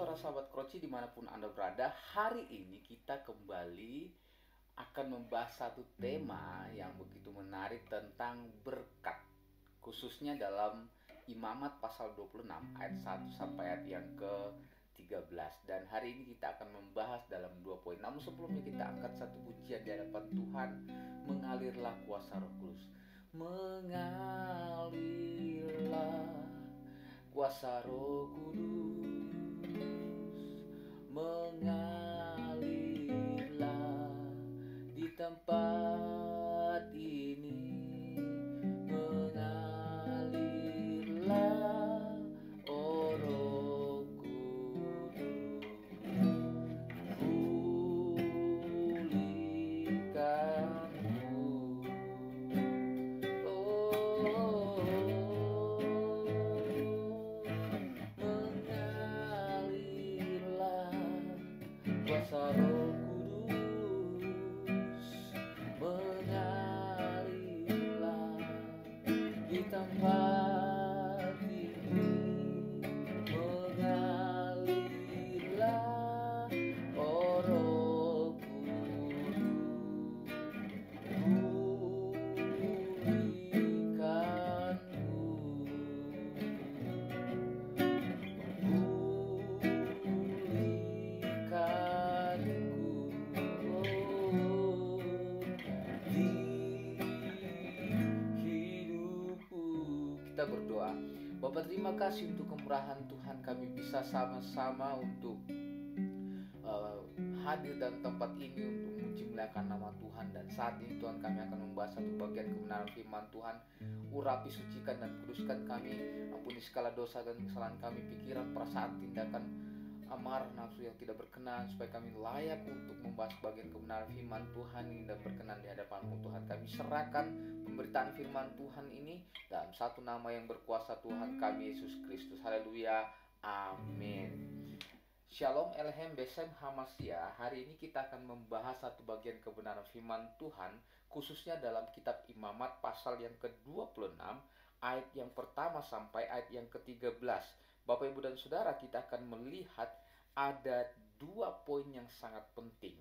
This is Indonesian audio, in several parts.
suara sahabat Kroci dimanapun Anda berada. Hari ini kita kembali akan membahas satu tema yang begitu menarik tentang berkat, khususnya dalam Imamat pasal 26 ayat 1 sampai ayat yang ke-13. Dan hari ini kita akan membahas dalam 2 poin. Namun sebelumnya kita angkat satu pujian di hadapan Tuhan. Mengalirlah kuasa Roh Kudus, mengalirlah kuasa Roh Kudus, mengalirlah di tempat ini, mengalirlah, oh Roh Kudus, pulihkanku, kuasa Roh Kudus, mengalirlah di tempat ini, mengalirlah, oh Roh Kudus, kita berdoa. Bapak, terima kasih untuk kemurahan Tuhan, kami bisa sama-sama untuk hadir dalam tempat ini untuk memuji-muliakan nama Tuhan. Dan saat ini Tuhan, kami akan membahas satu bagian kebenaran firman Tuhan. Urapi, sucikan dan kuduskan kami, ampuni segala dosa dan kesalahan kami, pikiran, perasaan, tindakan, amarah, nafsu yang tidak berkenan, supaya kami layak untuk membahas bagian kebenaran firman Tuhan ini dan berkenan di hadapan-Mu Tuhan. Kami serahkan pemberitaan firman Tuhan ini dalam satu nama yang berkuasa, Tuhan kami Yesus Kristus. Haleluya, amin. Shalom Elhem Besem Hamasya. Hari ini kita akan membahas satu bagian kebenaran firman Tuhan, khususnya dalam kitab Imamat pasal yang ke-26 ayat yang pertama sampai ayat yang ke-13. Bapak, Ibu, dan Saudara, kita akan melihat ada dua poin yang sangat penting.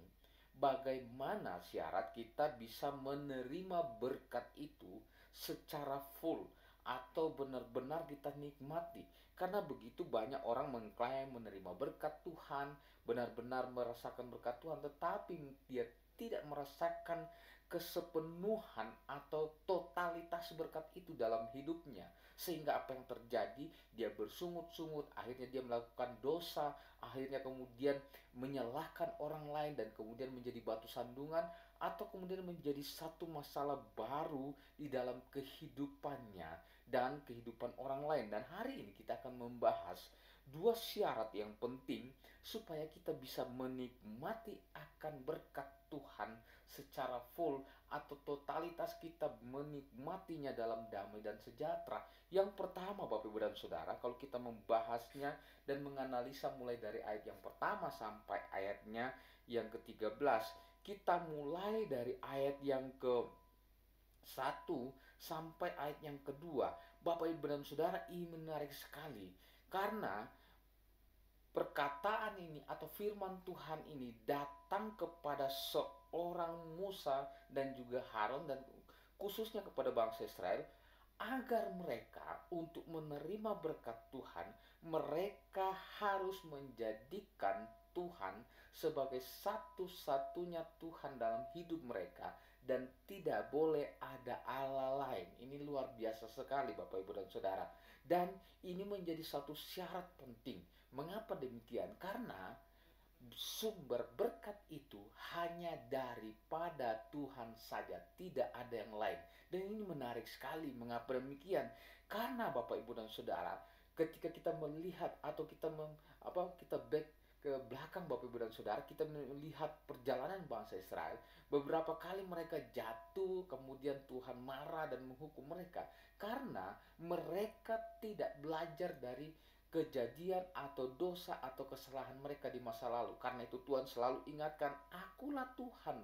Bagaimana syarat kita bisa menerima berkat itu secara full atau benar-benar kita nikmati. Karena begitu banyak orang mengklaim menerima berkat Tuhan, benar-benar merasakan berkat Tuhan, tetapi dia tidak merasakan kesepenuhan atau totalitas berkat itu dalam hidupnya. Sehingga apa yang terjadi, dia bersungut-sungut, akhirnya dia melakukan dosa, akhirnya kemudian menyalahkan orang lain, dan kemudian menjadi batu sandungan, atau kemudian menjadi satu masalah baru di dalam kehidupannya dan kehidupan orang lain. Dan hari ini kita akan membahas dua syarat yang penting supaya kita bisa menikmati akan berkat Tuhan secara full atau totalitas, kita menikmatinya dalam damai dan sejahtera. Yang pertama, Bapak, Ibu, dan Saudara, kalau kita membahasnya dan menganalisa mulai dari ayat yang pertama sampai ayatnya yang ke-13, kita mulai dari ayat yang ke-1 sampai ayat yang kedua. Bapak, Ibu, dan Saudara, ini menarik sekali karena perkataan ini atau firman Tuhan ini datang kepada seorang Musa dan juga Harun, dan khususnya kepada bangsa Israel, agar mereka untuk menerima berkat Tuhan, mereka harus menjadikan Tuhan sebagai satu-satunya Tuhan dalam hidup mereka, dan tidak boleh ada Allah lain. Ini luar biasa sekali, Bapak, Ibu, dan Saudara. Dan ini menjadi satu syarat penting. Mengapa demikian? Karena sumber berkat itu hanya daripada Tuhan saja, tidak ada yang lain. Dan ini menarik sekali. Mengapa demikian? Karena Bapak, Ibu, dan Saudara, ketika kita melihat atau kita back ke belakang, Bapak, Ibu, dan Saudara, kita melihat perjalanan bangsa Israel. Beberapa kali mereka jatuh, kemudian Tuhan marah dan menghukum mereka karena mereka tidak belajar dari kejadian atau dosa atau kesalahan mereka di masa lalu. Karena itu Tuhan selalu ingatkan, akulah Tuhan,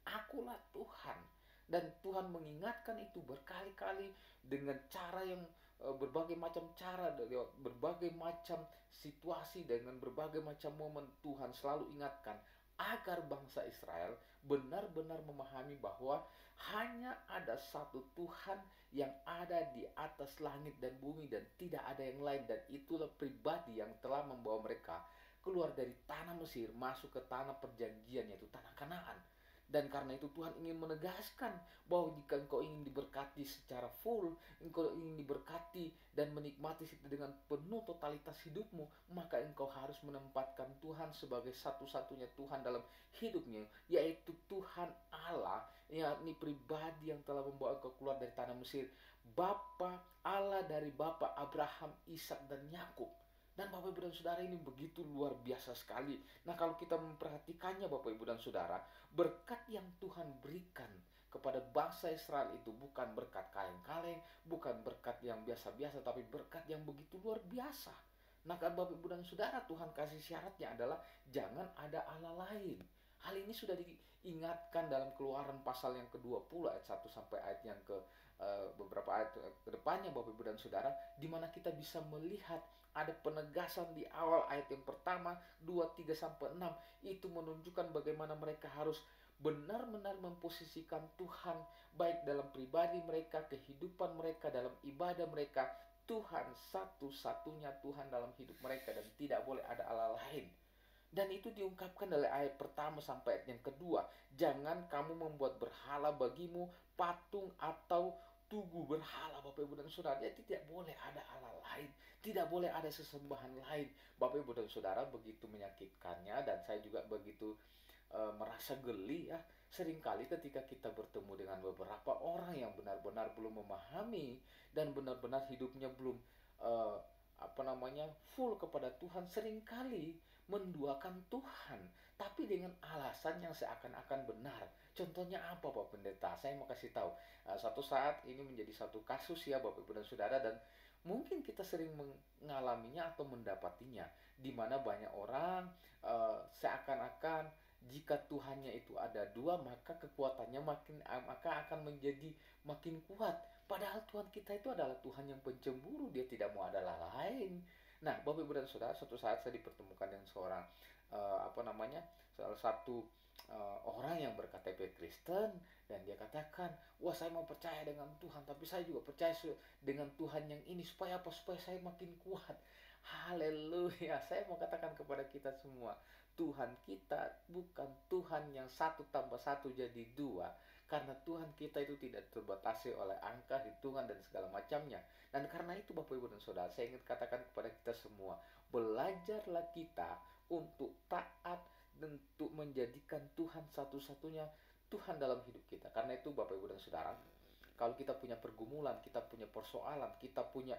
akulah Tuhan. Dan Tuhan mengingatkan itu berkali-kali dengan cara yang berbagai macam cara, lewat berbagai macam situasi, dengan berbagai macam momen Tuhan selalu ingatkan agar bangsa Israel benar-benar memahami bahwa hanya ada satu Tuhan yang ada di atas langit dan bumi dan tidak ada yang lain, dan itulah pribadi yang telah membawa mereka keluar dari tanah Mesir masuk ke tanah perjanjian, yaitu tanah Kanaan. Dan karena itu Tuhan ingin menegaskan bahwa jika engkau ingin diberkati secara full, engkau ingin diberkati dan menikmati dengan penuh totalitas hidupmu, maka engkau harus menempatkan Tuhan sebagai satu-satunya Tuhan dalam hidupnya, yaitu Tuhan Allah, yakni pribadi yang telah membawa engkau keluar dari tanah Mesir, Bapa Allah dari Bapa Abraham, Ishak dan Yakub. Dan Bapak Ibu dan Saudara, ini begitu luar biasa sekali. Nah, kalau kita memperhatikannya Bapak Ibu dan Saudara, berkat yang Tuhan berikan kepada bangsa Israel itu bukan berkat kaleng-kaleng, bukan berkat yang biasa-biasa, tapi berkat yang begitu luar biasa. Nah, kan Bapak Ibu dan Saudara, Tuhan kasih syaratnya adalah jangan ada Allah lain. Hal ini sudah diingatkan dalam Keluaran pasal yang ke-20 ayat 1 sampai ayat yang ke beberapa ayat ke depannya Bapak Ibu dan Saudara, di mana kita bisa melihat ada penegasan di awal ayat yang pertama 2, 3 sampai 6. Itu menunjukkan bagaimana mereka harus benar-benar memposisikan Tuhan baik dalam pribadi mereka, kehidupan mereka, dalam ibadah mereka. Tuhan satu-satunya Tuhan dalam hidup mereka dan tidak boleh ada Allah lain. Dan itu diungkapkan dari ayat pertama sampai ayat yang kedua. Jangan kamu membuat berhala bagimu, patung atau tugu berhala, Bapak Ibu dan Saudara. Jadi tidak boleh ada Allah lain, tidak boleh ada sesembahan lain. Bapak Ibu dan Saudara, begitu menyakitkannya, dan saya juga begitu merasa geli ya. Seringkali ketika kita bertemu dengan beberapa orang yang benar-benar belum memahami dan benar-benar hidupnya belum uh, full kepada Tuhan, seringkali menduakan Tuhan tapi dengan alasan yang seakan-akan benar. Contohnya apa Pak Pendeta? Saya mau kasih tahu. Satu saat ini menjadi satu kasus ya Bapak Ibu dan Saudara, dan mungkin kita sering mengalaminya atau mendapatinya, di mana banyak orang seakan-akan jika Tuhannya itu ada dua, maka kekuatannya maka akan menjadi makin kuat. Padahal Tuhan kita itu adalah Tuhan yang pencemburu, dia tidak mau ada Allah lain. Nah, Bapak Ibu dan Saudara, suatu saat saya dipertemukan dengan seorang salah satu orang yang berKTP Kristen, dan dia katakan, wah saya mau percaya dengan Tuhan, tapi saya juga percaya dengan Tuhan yang ini supaya apa? Supaya saya makin kuat. Haleluya. Saya mau katakan kepada kita semua, Tuhan kita bukan Tuhan yang 1+1 jadi 2, karena Tuhan kita itu tidak terbatasi oleh angka, hitungan, dan segala macamnya. Dan karena itu Bapak Ibu dan Saudara, saya ingin katakan kepada kita semua, belajarlah kita untuk taat dan untuk menjadikan Tuhan satu-satunya Tuhan dalam hidup kita. Karena itu Bapak Ibu dan Saudara, kalau kita punya pergumulan, kita punya persoalan, kita punya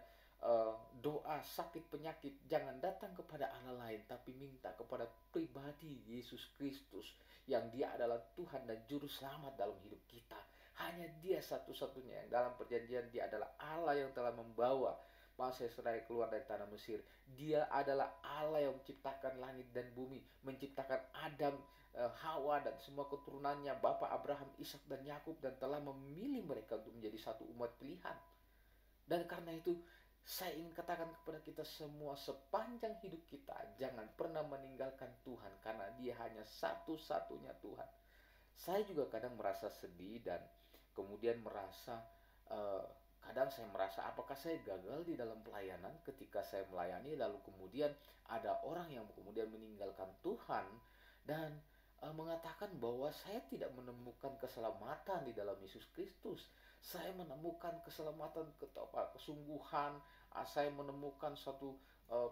doa, sakit, penyakit, jangan datang kepada Allah lain, tapi minta kepada pribadi Yesus Kristus, yang dia adalah Tuhan dan Juru Selamat dalam hidup kita. Hanya dia satu-satunya yang dalam perjanjian, dia adalah Allah yang telah membawa bangsa Israel keluar dari tanah Mesir. Dia adalah Allah yang menciptakan langit dan bumi, menciptakan Adam, Hawa dan semua keturunannya, Bapak Abraham, Ishak dan Yakub, dan telah memilih mereka untuk menjadi satu umat pilihan. Dan karena itu saya ingin katakan kepada kita semua, sepanjang hidup kita jangan pernah meninggalkan Tuhan, karena dia hanya satu-satunya Tuhan. Saya juga kadang merasa sedih dan kemudian merasa kadang saya merasa apakah saya gagal di dalam pelayanan ketika saya melayani, lalu kemudian ada orang yang kemudian meninggalkan Tuhan dan mengatakan bahwa saya tidak menemukan keselamatan di dalam Yesus Kristus. Saya menemukan keselamatan, kesungguhan, saya menemukan suatu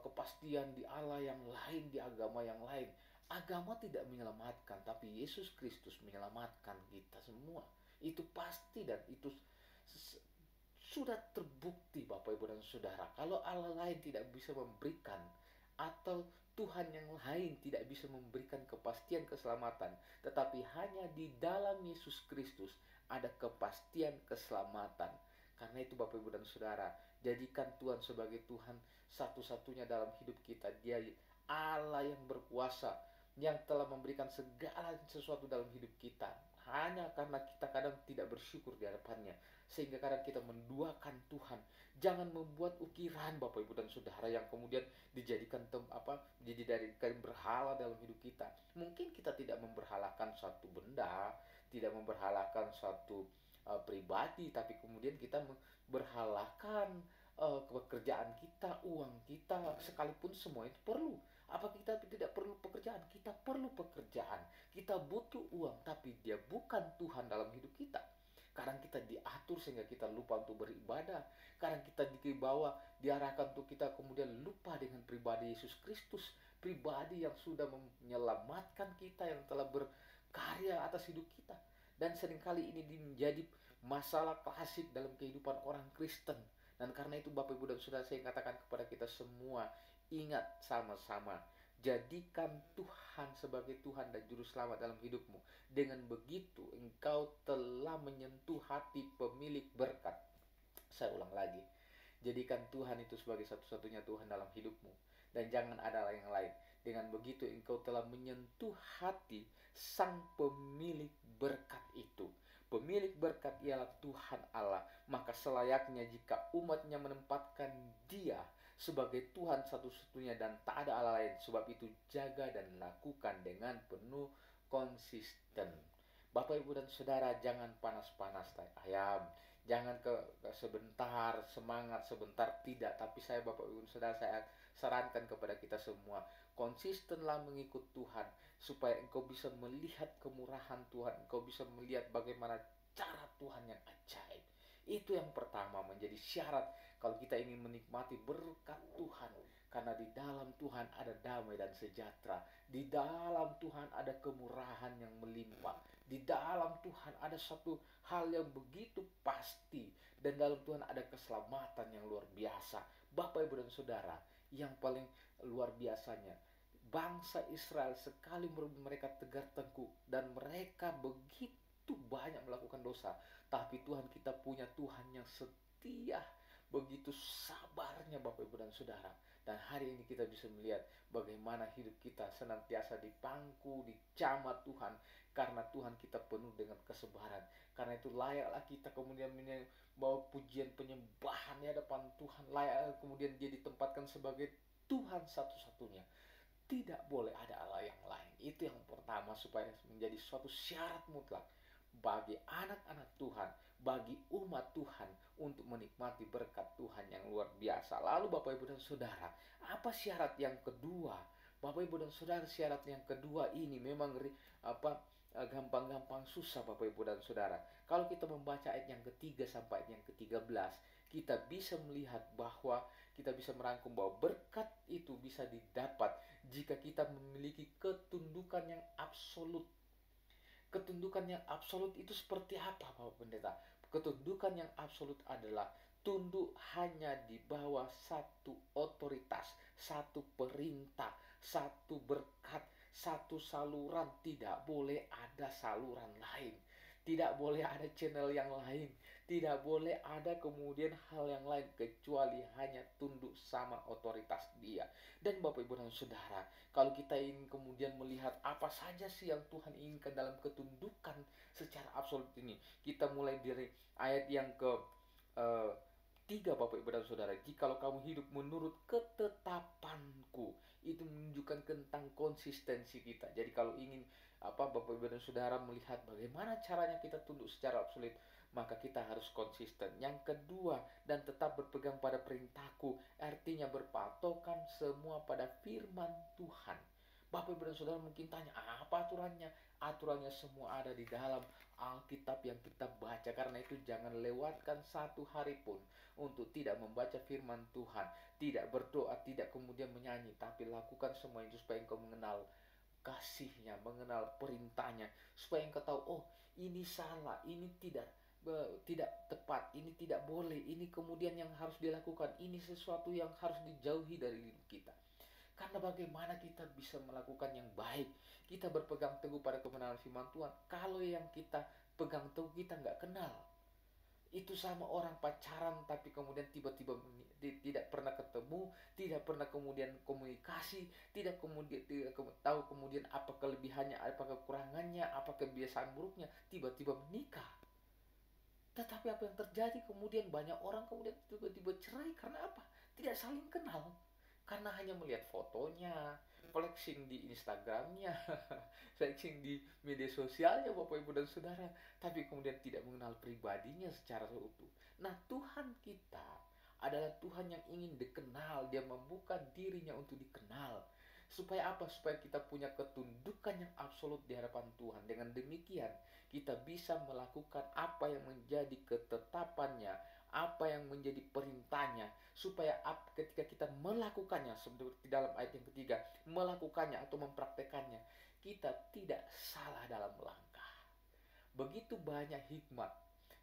kepastian di Allah yang lain, di agama yang lain. Agama tidak menyelamatkan, tapi Yesus Kristus menyelamatkan kita semua. Itu pasti, dan itu sudah terbukti Bapak Ibu dan Saudara. Kalau Allah lain tidak bisa memberikan, atau Tuhan yang lain tidak bisa memberikan kepastian keselamatan, tetapi hanya di dalam Yesus Kristus ada kepastian keselamatan. Karena itu Bapak Ibu dan Saudara, jadikan Tuhan sebagai Tuhan satu-satunya dalam hidup kita. Dia Allah yang berkuasa yang telah memberikan segala sesuatu dalam hidup kita, hanya karena kita kadang tidak bersyukur di hadapannya, sehingga kadang kita menduakan Tuhan. Jangan membuat ukiran Bapak Ibu dan Saudara yang kemudian dijadikan dijadikan berhala dalam hidup kita. Mungkin kita tidak memberhalakan suatu benda, tidak memberhalakan suatu pribadi, tapi kemudian kita berhalakan pekerjaan kita, uang kita, sekalipun semua itu perlu. Apa kita tidak perlu pekerjaan? Kita perlu pekerjaan. Kita butuh uang, tapi dia bukan Tuhan dalam hidup kita. Kadang kita diatur sehingga kita lupa untuk beribadah. Kadang kita dibawa, diarahkan untuk kita kemudian lupa dengan pribadi Yesus Kristus. Pribadi yang sudah menyelamatkan kita, yang telah berkarya atas hidup kita. Dan seringkali ini menjadi masalah klasik dalam kehidupan orang Kristen. Dan karena itu Bapak Ibu dan Saudara, saya katakan kepada kita semua, ingat sama-sama, jadikan Tuhan sebagai Tuhan dan Juru Selamat dalam hidupmu. Dengan begitu engkau telah menyentuh hati pemilik berkat. Saya ulang lagi, jadikan Tuhan itu sebagai satu-satunya Tuhan dalam hidupmu, dan jangan ada yang lain. Dengan begitu engkau telah menyentuh hati sang pemilik berkat itu. Pemilik berkat ialah Tuhan Allah. Maka selayaknya jika umatnya menempatkan dia sebagai Tuhan satu-satunya dan tak ada Allah lain. Sebab itu jaga dan lakukan dengan penuh konsisten. Bapak Ibu dan Saudara, jangan panas-panas tai ayam. Jangan sebentar semangat, sebentar tidak. Tapi saya Bapak Ibu dan Saudara, saya sarankan kepada kita semua, konsistenlah mengikut Tuhan, supaya engkau bisa melihat kemurahan Tuhan, engkau bisa melihat bagaimana cara Tuhan yang ajaib. Itu yang pertama menjadi syarat kalau kita ingin menikmati berkat Tuhan. Karena di dalam Tuhan ada damai dan sejahtera. Di dalam Tuhan ada kemurahan yang melimpah. Di dalam Tuhan ada satu hal yang begitu pasti. Dan dalam Tuhan ada keselamatan yang luar biasa. Bapak, Ibu, dan Saudara, yang paling luar biasanya, bangsa Israel sekali mereka tegar tengkuk dan mereka begitu banyak melakukan dosa, tapi Tuhan kita punya Tuhan yang setia, begitu sabarnya Bapak Ibu dan Saudara. Dan hari ini kita bisa melihat bagaimana hidup kita senantiasa dipangku, dicamah Tuhan, karena Tuhan kita penuh dengan kesabaran. Karena itu layaklah kita kemudian bawa pujian penyembahan di hadapan Tuhan, layak kemudian dia ditempatkan sebagai Tuhan satu-satunya. Tidak boleh ada Allah yang lain. Itu yang pertama, supaya menjadi suatu syarat mutlak bagi anak-anak Tuhan, bagi umat Tuhan, untuk menikmati berkat Tuhan yang luar biasa. Lalu Bapak Ibu dan Saudara, apa syarat yang kedua? Bapak Ibu dan Saudara, syarat yang kedua ini memang gampang-gampang susah Bapak Ibu dan Saudara. Kalau kita membaca ayat yang ketiga sampai ayat yang ke-13, kita bisa melihat bahwa kita bisa merangkum bahwa berkat itu bisa didapat jika kita memiliki ketundukan yang absolut. Ketundukan yang absolut itu seperti apa, Bapak Pendeta? Ketundukan yang absolut adalah tunduk hanya di bawah satu otoritas, satu perintah, satu berkat, satu saluran. Tidak boleh ada saluran lain. Tidak boleh ada channel yang lain. Tidak boleh ada kemudian hal yang lain kecuali hanya tunduk sama otoritas dia. Dan Bapak Ibu dan Saudara, kalau kita ingin kemudian melihat apa saja sih yang Tuhan inginkan dalam ketundukan secara absolut ini, kita mulai dari ayat yang ke 3 Bapak Ibu dan Saudara. Jikalau kamu hidup menurut ketetapanku, itu menunjukkan tentang konsistensi kita. Jadi kalau ingin Bapak Ibu dan Saudara melihat bagaimana caranya kita tunduk secara absolut, maka kita harus konsisten. Yang kedua, dan tetap berpegang pada perintahku, artinya berpatokan semua pada firman Tuhan. Bapak Ibu dan Saudara mungkin tanya, apa aturannya? Aturannya semua ada di dalam Alkitab yang kita baca. Karena itu jangan lewatkan satu hari pun untuk tidak membaca firman Tuhan, tidak berdoa, tidak kemudian menyanyi, tapi lakukan semua itu supaya engkau mengenal kasihnya, mengenal perintahnya, supaya engkau tahu, oh ini salah, ini tidak tepat, ini tidak boleh, ini kemudian yang harus dilakukan, ini sesuatu yang harus dijauhi dari hidup kita. Karena bagaimana kita bisa melakukan yang baik? Kita berpegang teguh pada kebenaran firman Tuhan kalau yang kita pegang teguh kita nggak kenal. Itu sama orang pacaran tapi kemudian tiba-tiba tidak pernah ketemu, tidak pernah kemudian komunikasi, tidak tahu kemudian apa kelebihannya, apa kekurangannya, apa kebiasaan buruknya, tiba-tiba menikah. Tetapi apa yang terjadi kemudian, banyak orang kemudian tiba-tiba cerai karena apa? Tidak saling kenal. Karena hanya melihat fotonya, flexing di Instagramnya, flexing di media sosialnya Bapak Ibu dan Saudara, tapi kemudian tidak mengenal pribadinya secara utuh. Nah, Tuhan kita adalah Tuhan yang ingin dikenal. Dia membuka dirinya untuk dikenal. Supaya apa? Supaya kita punya ketundukan yang absolut di hadapan Tuhan. Dengan demikian, kita bisa melakukan apa yang menjadi ketetapannya, apa yang menjadi perintahnya, supaya ketika kita melakukannya, seperti dalam ayat yang ketiga, melakukannya atau mempraktekannya, kita tidak salah dalam langkah. Begitu banyak hikmat,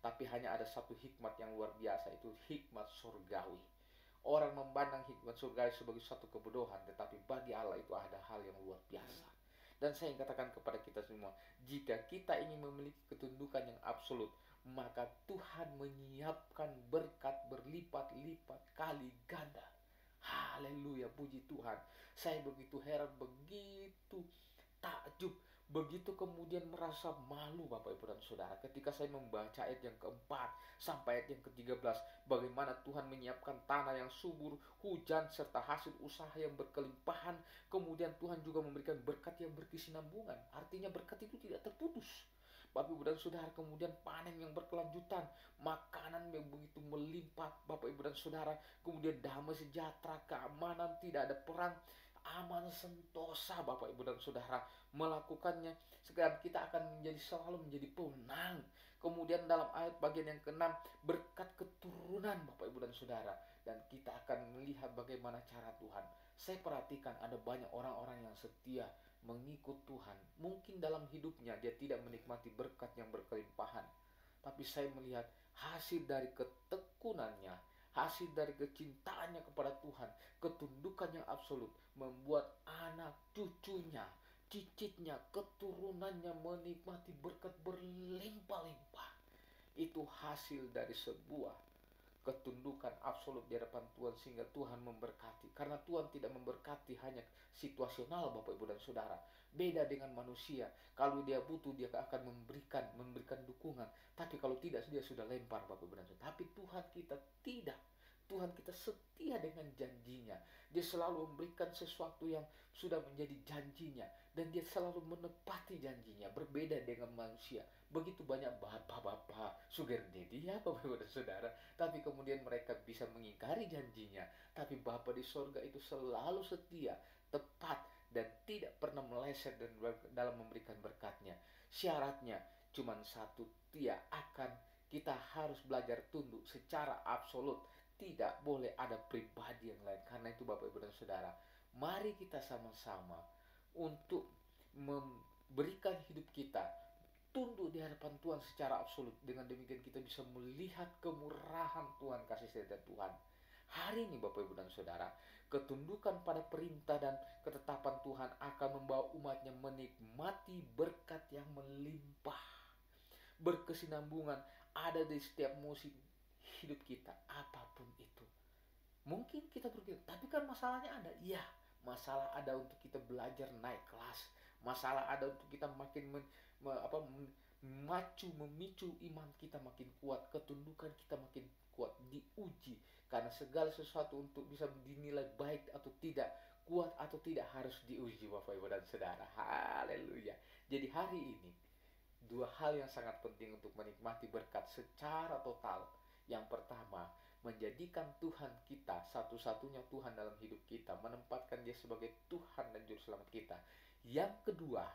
tapi hanya ada satu hikmat yang luar biasa, itu hikmat surgawi. Orang memandang hikmat surgawi sebagai satu kebodohan, tetapi bagi Allah itu ada hal yang luar biasa. Dan saya katakan kepada kita semua, jika kita ingin memiliki ketundukan yang absolut, maka Tuhan menyiapkan berkat berlipat-lipat kali ganda. Haleluya, puji Tuhan. Saya begitu heran, begitu takjub, begitu kemudian merasa malu Bapak Ibu dan Saudara ketika saya membaca ayat yang keempat sampai ayat yang ke-13, bagaimana Tuhan menyiapkan tanah yang subur, hujan serta hasil usaha yang berkelimpahan. Kemudian Tuhan juga memberikan berkat yang berkesinambungan, artinya berkat itu tidak terputus. Bapak Ibu dan Saudara, kemudian panen yang berkelanjutan, makanan yang begitu melimpah Bapak Ibu dan Saudara, kemudian damai sejahtera, keamanan, tidak ada perang, aman sentosa Bapak Ibu dan Saudara. Melakukannya sekarang kita akan selalu menjadi pemenang. Kemudian dalam ayat bagian yang ke-6, berkat keturunan Bapak Ibu dan Saudara, dan kita akan melihat bagaimana cara Tuhan. Saya perhatikan ada banyak orang-orang yang setia mengikut Tuhan. Mungkin dalam hidupnya dia tidak menikmati berkat yang berkelimpahan, tapi saya melihat hasil dari ketekunannya, hasil dari kecintaannya kepada Tuhan, ketundukan yang absolut, membuat anak cucunya, cicitnya, keturunannya menikmati berkat berlimpah-limpah. Itu hasil dari sebuah ketundukan absolut di hadapan Tuhan, sehingga Tuhan memberkati. Karena Tuhan tidak memberkati hanya situasional Bapak Ibu dan Saudara. Beda dengan manusia. Kalau dia butuh, dia akan memberikan dukungan. Tapi kalau tidak, dia sudah lempar Bapak Ibu dan Saudara. Tapi Tuhan kita tidak. Tuhan kita setia dengan janjinya. Dia selalu memberikan sesuatu yang sudah menjadi janjinya, dan dia selalu menepati janjinya. Berbeda dengan manusia, begitu banyak bapak-bapak sugar daddy ya Bapak Ibu dan Saudara, tapi kemudian mereka bisa mengingkari janjinya. Tapi Bapa di sorga itu selalu setia, tepat, dan tidak pernah meleset dalam memberikan berkatnya. Syaratnya cuma satu, kita harus belajar tunduk secara absolut. Tidak boleh ada pribadi yang lain. Karena itu Bapak Ibu dan Saudara, mari kita sama-sama untuk memberikan hidup kita tunduk di hadapan Tuhan secara absolut. Dengan demikian kita bisa melihat kemurahan Tuhan, kasih setia Tuhan. Hari ini Bapak Ibu dan Saudara, ketundukan pada perintah dan ketetapan Tuhan akan membawa umatnya menikmati berkat yang melimpah, berkesinambungan ada di setiap musim hidup kita, apapun itu. Mungkin kita berpikir, tapi kan masalahnya ada. Iya, masalah ada untuk kita belajar naik kelas. Masalah ada untuk kita makin memicu iman kita makin kuat, ketundukan kita makin kuat, diuji. Karena segala sesuatu untuk bisa dinilai baik atau tidak, kuat atau tidak, harus diuji Bapak Ibu dan Saudara. Haleluya. Jadi hari ini dua hal yang sangat penting untuk menikmati berkat secara total. Yang pertama, menjadikan Tuhan kita satu-satunya Tuhan dalam hidup kita, menempatkan Dia sebagai Tuhan dan Juru Selamat kita. Yang kedua,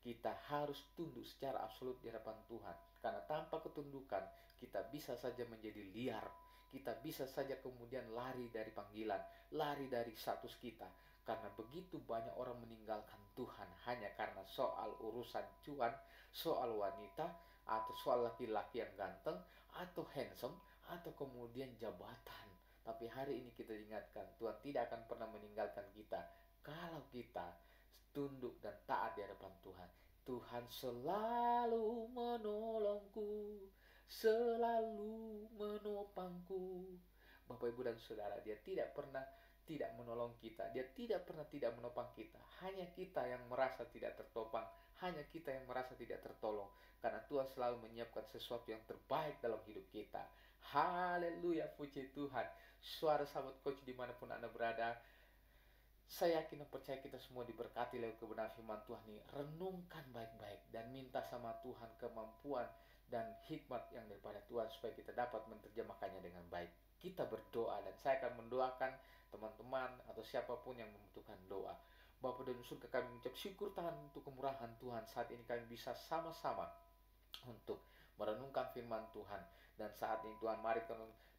kita harus tunduk secara absolut di hadapan Tuhan. Karena tanpa ketundukan, kita bisa saja menjadi liar. Kita bisa saja kemudian lari dari panggilan, lari dari status kita. Karena begitu banyak orang meninggalkan Tuhan hanya karena soal urusan cuan, soal wanita, atau soal laki-laki yang ganteng, atau handsome, atau kemudian jabatan. Tapi hari ini kita ingatkan, Tuhan tidak akan pernah meninggalkan kita kalau kita tunduk dan taat di hadapan Tuhan. Tuhan selalu menolongku selalu menopangku. Bapak Ibu dan Saudara, Dia tidak pernah tidak menolong kita. Dia tidak pernah tidak menopang kita. Hanya kita yang merasa tidak tertopang, hanya kita yang merasa tidak tertolong. Karena Tuhan selalu menyiapkan sesuatu yang terbaik dalam hidup kita. Haleluya, puji Tuhan. Suara sahabat coach dimanapun Anda berada, saya yakin dan percaya kita semua diberkati lewat kebenaran firman Tuhan ini. Renungkan baik-baik dan minta sama Tuhan kemampuan dan hikmat yang daripada Tuhan supaya kita dapat menerjemahkannya dengan baik. Kita berdoa dan saya akan mendoakan teman-teman atau siapapun yang membutuhkan doa. Bapa dan surga, kami mengucap syukur Tuhan untuk kemurahan Tuhan. Saat ini kami bisa sama-sama untuk merenungkan firman Tuhan. Dan saat ini Tuhan, mari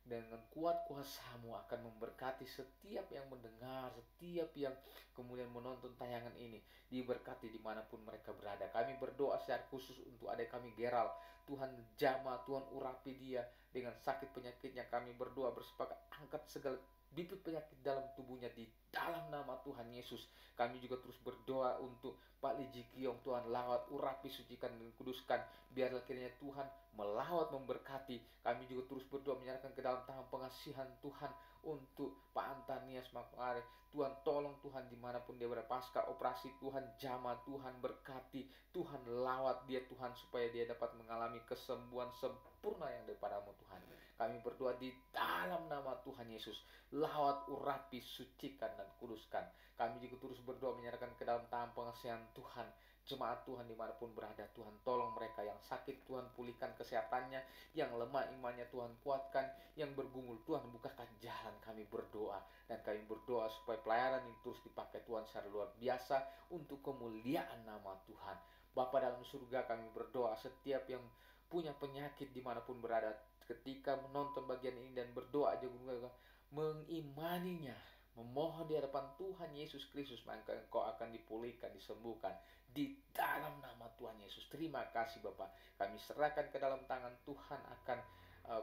dengan kuat kuasa-Mu akan memberkati setiap yang mendengar, setiap yang kemudian menonton tayangan ini, diberkati dimanapun mereka berada. Kami berdoa secara khusus untuk adik kami Geral. Tuhan jamah, Tuhan urapi dia dengan sakit penyakitnya. Kami berdoa bersepakat, angkat segala bibit penyakit dalam tubuhnya di dalam nama Tuhan Yesus. Kami juga terus berdoa untuk Pak Li Ji Kiong. Tuhan lawat, urapi, sucikan dan kuduskan. Biarlah kiranya Tuhan melawat, memberkati. Kami juga terus berdoa menyerahkan ke dalam tangan pengasihan Tuhan untuk Pak Antanias Makmare. Tuhan tolong, Tuhan dimanapun dia berada, pasca operasi Tuhan jamah, Tuhan berkati, Tuhan lawat dia Tuhan supaya dia dapat mengalami kesembuhan sempurna yang daripada-Mu Tuhan. Kami berdoa di dalam nama Tuhan Yesus, lawat, urapi, sucikan dan kuduskan. Kami juga terus berdoa menyerahkan ke dalam tangan pengasihan Tuhan jemaat Tuhan dimanapun berada. Tuhan tolong mereka yang sakit, Tuhan pulihkan kesehatannya, yang lemah imannya Tuhan kuatkan, yang bergumul Tuhan bukakan jalan. Kami berdoa dan kami berdoa supaya pelayanan ini terus dipakai Tuhan secara luar biasa untuk kemuliaan nama Tuhan. Bapa dalam surga, kami berdoa setiap yang punya penyakit dimanapun berada, ketika menonton bagian ini dan berdoa juga mengimaninya, memohon di hadapan Tuhan Yesus Kristus, maka engkau akan dipulihkan, disembuhkan di dalam nama Tuhan Yesus. Terima kasih Bapak. Kami serahkan ke dalam tangan Tuhan akan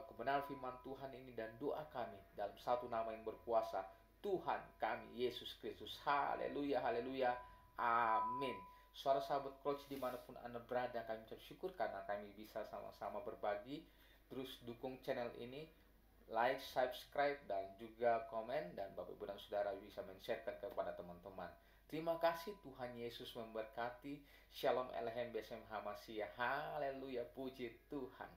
kebenaran firman Tuhan ini dan doa kami dalam satu nama yang berkuasa, Tuhan kami Yesus Kristus. Haleluya, haleluya, amin. Suara sahabat coach dimanapun Anda berada, kami ucap syukur karena kami bisa sama-sama berbagi. Terus dukung channel ini, like, subscribe, dan juga komen. Dan Bapak Ibu dan Saudara bisa men-sharekan kepada teman-teman. Terima kasih, Tuhan Yesus memberkati. Shalom Elohim Besem Hamashiach. Haleluya, puji Tuhan.